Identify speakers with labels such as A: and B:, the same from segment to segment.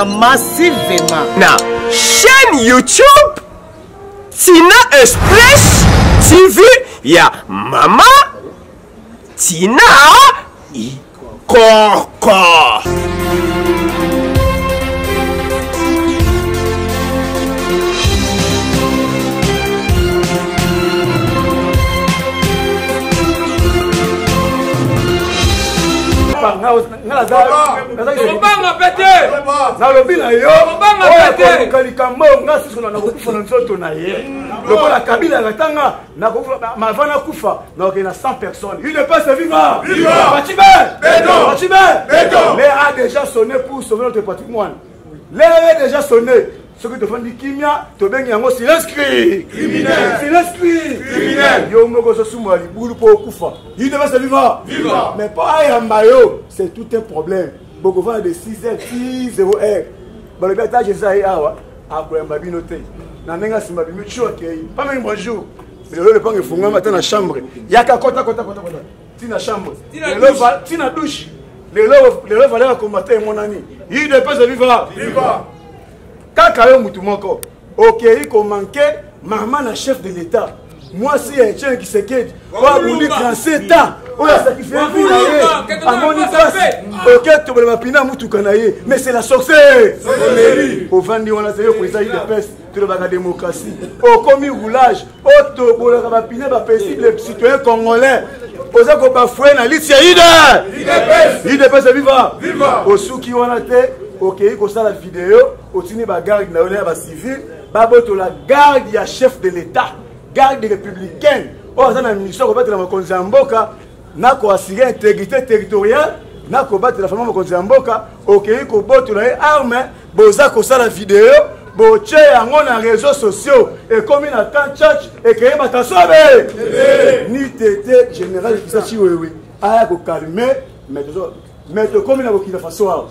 A: massivement
B: na chaîne YouTube Tina Express TV ya Mama Tina Ikoko.
C: Obanga pété.
D: Na lobina yo.
C: Obanga pété.
D: Kalikamo ngasi sona na kufa na nzoto na ye. Lokola kabila gatanga na kufa mavana kufa na okena 100 personnes. Il ne peut se vivre. Viva. Batibe. Béton. Batibe. Béton. L'air a déjà sonné pour sauver notre patrimoine. L'air a déjà sonné. Ce que tu fais du kimia, tu bengi yango silence criminel. Silence criminel. Yo moko so sumwa li bulu po kufa. Il devait se vivre. Viva. Mais pas ayamba yo, c'est tout un problème. Beaucoup vont de 6h 6h. Bon le bêta je sais awa, après mbabino te. Na nenga simba bimi choke. Pas même bonjour. Mais le pange funga matin na chambre. Yaka kota. Tina chambre. Tina douche. Le lo valeur combattre mon ami. Il devait se vivre. Viva. Kaka yo mutu moko okei ko manquer maman na chef de l'état moi si un chien qui se quête quoi bouli 37 ans on a sacrifié vie na ye amoni passe OK to bela pina mutu kana ye mais c'est la sorcière au vandi on a sérieux pour ça il dépêche to la démocratie au commis roulage au to bola ba pina ba possible citoyen congolais oza ko ba foué na litia il dépêche viva au souki on a te OK, comme ça la vidéo, au tini ba garde na ba civil, ba boto la garde ya chef de l'état, garde républicaine. Oh ça na mission ko battre la makonzi mboka, na ko assurer intégrité territoriale, na ko battre la famille makonzi mboka, OK, ko boto la arme, boza ko ça la vidéo, bo che yango na réseaux sociaux et comme na tant church et que ba tasobe. Ni tété général qui sachi wewe. Aya ko calmer, mais comme na Burkina Faso.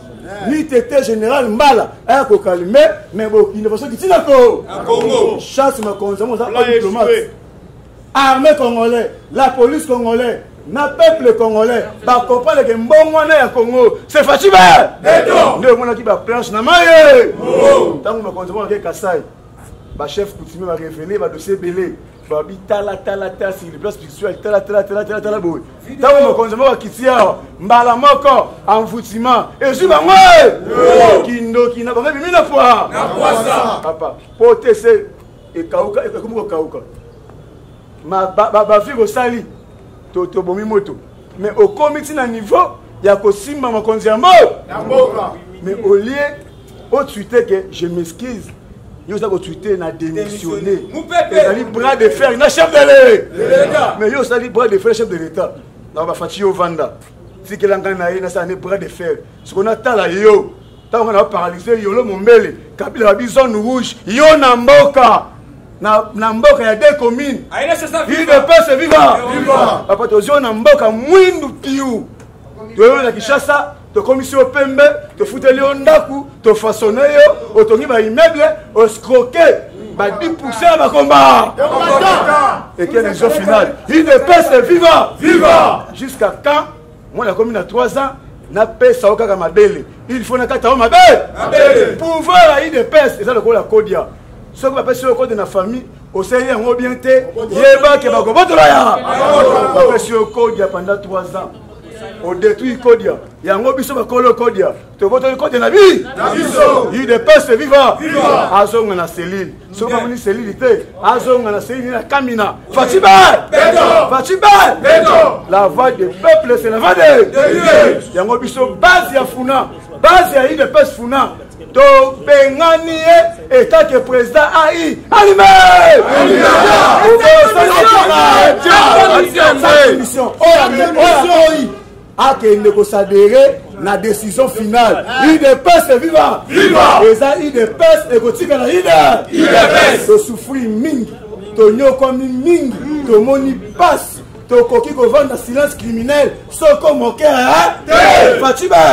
D: Ni tété général Mbala a ko calmer mais Burkina Faso qui tina ko Congo chasse ma consommer ça diplomate armée congolais la police congolais na peuple congolais ba comprendre que mbongo na ya Congo c'est Fachibe béton ndio mona ki ba planche na maye tango ma consommer ke Kasai ba chef coutumier va révéler ba dossier belé ba bitala tala sur les places spirituelles tala boy tango ma consommer wa kitia mbala moko envoûtement et je ba moi kindo kina ba bimi na fois na papa pote se e kauka e comme kauka ma ba figo sali to bomi moto mais au comité na niveau ya ko simba ma konziambo na mboka mais au lieu au tweeter que je m'excuse yo ça ko tweeter na démissionner ali bras de fer na chef de l'État mais yo ça li bras de fer chef de l'État na ba fati yo vanda si que l'angana na ina ça ne bras de fer ce qu'on a tala yo tant on a paralysé yo lo mombele kabila ba zone rouge yo na mboka na mboka ya deux communes il ne peut se vivre papa tozio na mboka mwindu piu to na Kishasa to commission pembe to futeli ondaku to façonner yo otongi ba immeuble o scroquer ba 10% ba combat et quel est le final il ne peut se vivre jusqu'à quand moi la commune a 3 ans na pesa okaka mabele il faut na kata mabele pouvoir il ne peut c'est ça le la kodia ce que appelle sur le code de la famille au sérieux en bien te yeba ke ba ko botola ya appelle sur le code pendant 3 ans au détruit kodia yango biso ba kolo kodia to botola code na vie il de passe vivant azonga na cellule so ka moni cellule te azonga na cellule na kamina Fachibe béton la voix du peuple c'est la voix de Dieu yango biso base ya funa base ya il de passe funa to bengani état que président AI allumé il ne peut s'adhérer na décision finale il dépasse vivant et ça il dépasse et kotika na il dépasse to souffrir mingi to nyokomi mingi to moni passe to koki ko vendre silence criminel soko moke Fachibe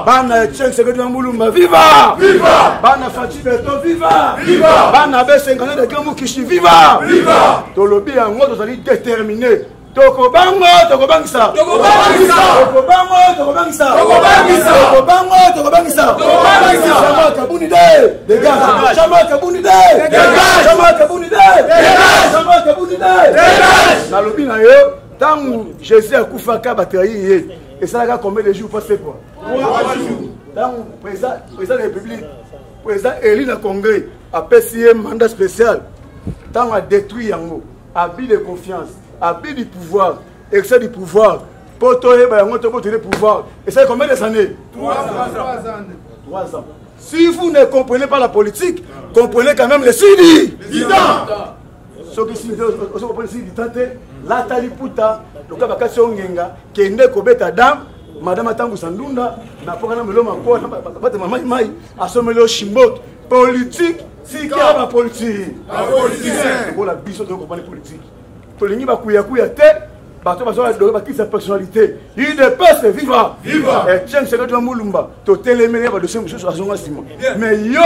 D: bana cheng secret mbulumba viva bana Fachibe to viva bana B50 de Gamou Kishi viva to lobi yango to sali déterminé Tokobango, tokobangisa. Tokobango, tokobangisa. Kabounide, dégage. Jean-Marc Kabounide, dégage. Jean-Marc Kabounide, dégage. Jean-Marc Kabounide, dégage. Dans le bina yo, tant Jésus a koufaka batterie et ça a combien de jours pour ce point? 3 jours. Tant président de la République, président élu dans le Congrès, a passé un mandat spécial. Tant a détruit Yango, abus de confiance, abus du pouvoir, excès du pouvoir. Pour toi, il y a un pouvoir. Et ça combien de années? 3 ans. Si vous ne comprenez pas la politique, comprenez quand même les Sidi. 10 ans. Ceux qui comprennent les Sidi, la taliputa, le cas de Ngenga, qui est né Kobeta Dame, Madame Atangu Sandunda, n'a pas de l'homme encore, n'a pas de maman Maï, à ce moment Chimbot. Politique, c'est qu'il y a la politique. La politique. Pour la biseau de comprendre politique. Pour les Niba Kouya tête. Bateau qui sa personnalité. Il dépasse viva. Viva. Et tiens, c'est notre Moulumba. Tu t'es les meilleurs de ce monsieur sur la zone. Mais yo,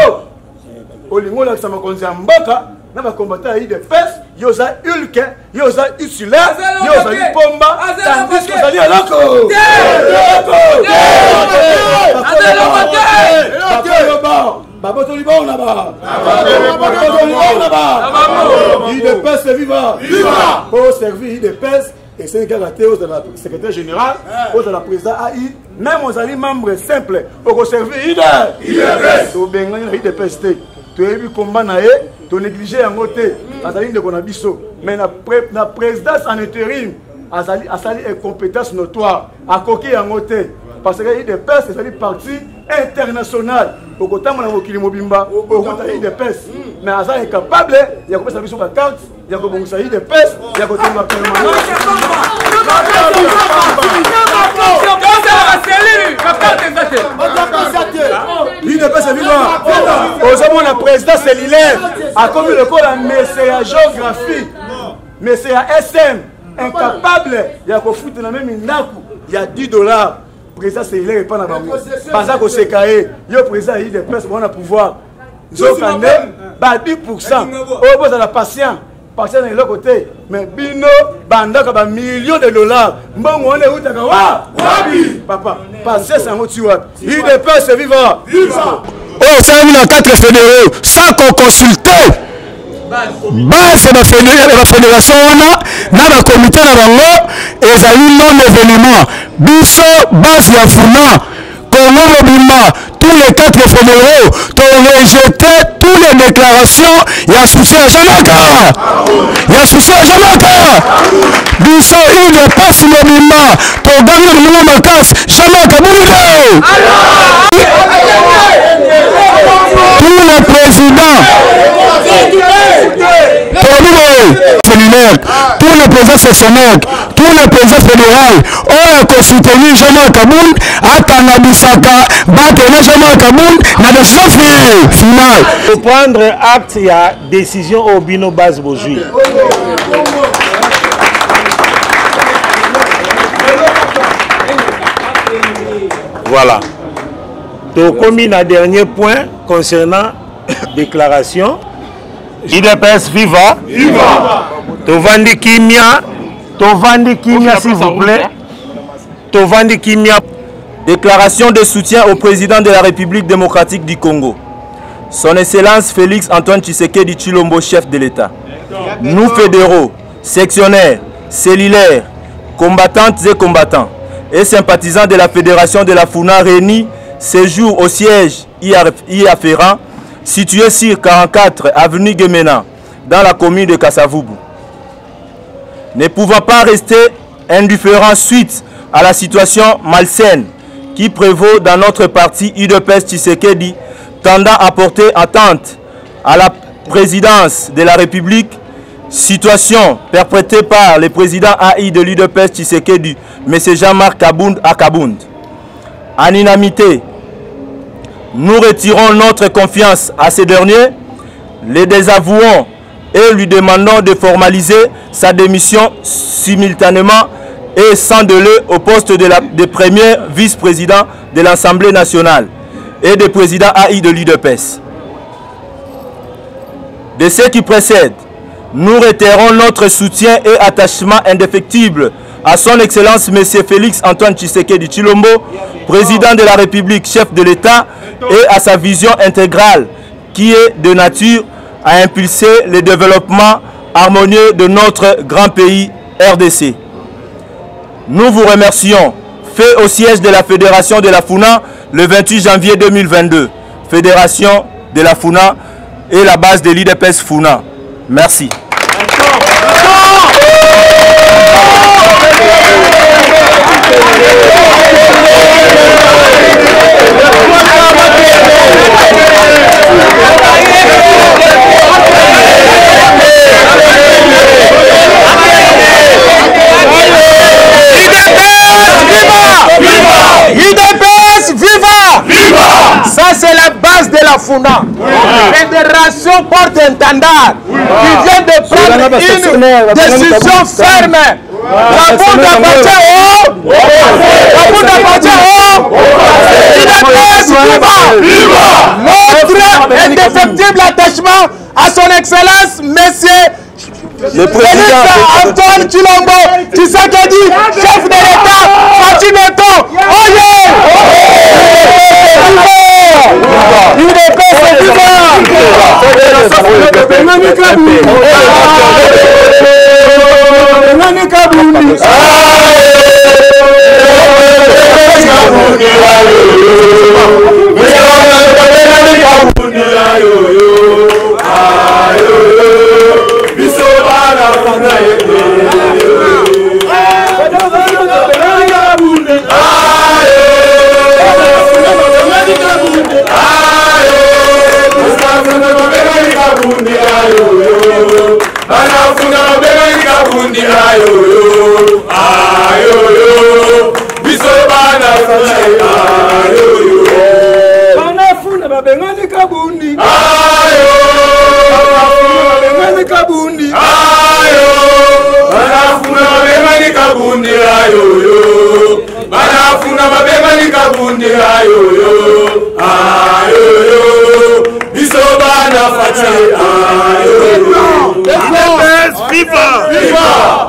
D: au lingo là, ça m'a conduit en baka. N'a pas combattu à IDPS. Yosa Hulk, Yosa Ursula, Yosa Pomba. Tandis que ça dit à l'enco. Babato Liban là-bas. Il dépasse viva. Viva. Pour servir IDPS. Et c'est un gars de la secrétaire général, de la présidente AI, même aux alliés membres simples, pour servir IDPS. Tu as IDPS, tu as eu combat, tu as négligé en côté, à la ligne de Konabiso. Mais la présidence en intérim, a sali incompétence notoire, à coquille en côté. Parce que IDPS, c'est une partie internationale. Au côté de Kili Mobimba, au côté de IDPS. Mais à ça, incapable, il y a combien de sur la carte, il y a combien de IDPS, il y a combien de permanence. IDPS est vivant. Aujourd'hui, la présidence cellulaire a commis le col à Messia géographique, Messia SM, incapable, il y a foutu dans la même inaku, il y a $10. Président cellulaire n'est pas dans la banque. Parce que c'est caillé, le président IDPS on a pouvoir. Zokande, 10%. Au bout de la patience. Patient de l'autre côté. Mais Bino, Bandaka, millions de $. Bon, on est où t'as wabi. Papa, patience, c'est un mot tu vois. IDPS c'est vivant. Oh, c'est un 4 fédéraux. Sans qu'on consulte. Base la fédération na la comité na bango ezali non événement biso base ya funa Congo Mobimba tous les 4 fédéraux ont rejeté toutes les déclarations ya soutien à Jamaica biso il ne passe Mobimba to gagner le nouveau makas Jamaica Boulide tous les présidents tous les présidents sectionnaires, tous les présidents fédéraux ont soutenu Jean-Marc Kaboun à Tanabisaka, Batena Jean-Marc Kaboun, la décision finale.
A: Pour prendre acte, il y a décision au Bino Base Bojui. Voilà. Donc, comme il y a un dernier point concernant déclaration. IDPS viva. Tovandi Kimia, s'il vous plaît. Tovandi Kimia.
E: Déclaration de soutien au président de la République démocratique du Congo. Son Excellence Félix Antoine Tshisekedi Tshilombo, chef de l'État. Nous fédéraux, sectionnaires, cellulaires, combattantes et combattants et sympathisants de la Fédération de la Funa réunis ce jour au siège y afférent situé sur 44 avenue Gemena, dans la commune de Kasavubu. Ne pouvant pas rester indifférents suite à la situation malsaine qui prévaut dans notre parti UDPS Tshisekedi, tendant à porter atteinte à la présidence de la République, situation perpétrée par le président AI de l'UDPS Tshisekedi, M. Jean-Marc Kabound à Kabound. En unanimité, nous retirons notre confiance à ce dernier, les désavouons et lui demandons de formaliser sa démission simultanément et sans délai au poste de premier vice-président de l'Assemblée nationale et de président AI de l'UDPS. De ce qui précède, nous réitérons notre soutien et attachement indéfectible à son Excellence M. Félix Antoine Tshisekedi Tshilombo, président de la République, chef de l'État, et à sa vision intégrale qui est de nature à impulser le développement harmonieux de notre grand pays RDC. Nous vous remercions. Fait au siège de la Fédération de la Funa le 28 janvier 2022. Fédération de la Funa et la base de l'IDPS Funa. Merci.
A: UDPS, viva! Viva! Ça, c'est la base de la Funa. Fédération porte-étendard qui vient de prendre une décision ferme. La bourde appartient au UDPS, viva! Notre indéfectible attachement à son Excellence, Monsieur le président Antoine Tshilombo Tshisekedi, chef de l'État, Fatimeto, Oye! UDPS, viva!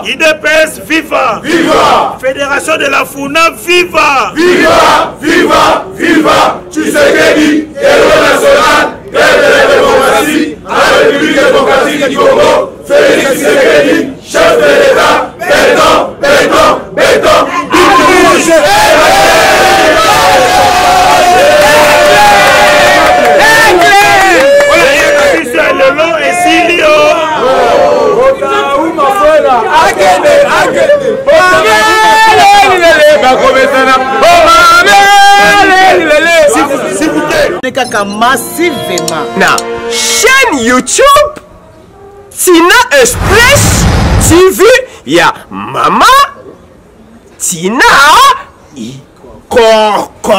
F: IDPS, viva!
B: Viva!
F: Fédération de la Funa, viva!
B: Viva! Viva! Viva! Tshisekedi, héros national, père de la démocratie, à la République démocratique du Congo, Félix Tshisekedi, chef de l'État, béton, béton, béton, na chaîne YouTube Tina Express TV ya Mama Tina Ikoko.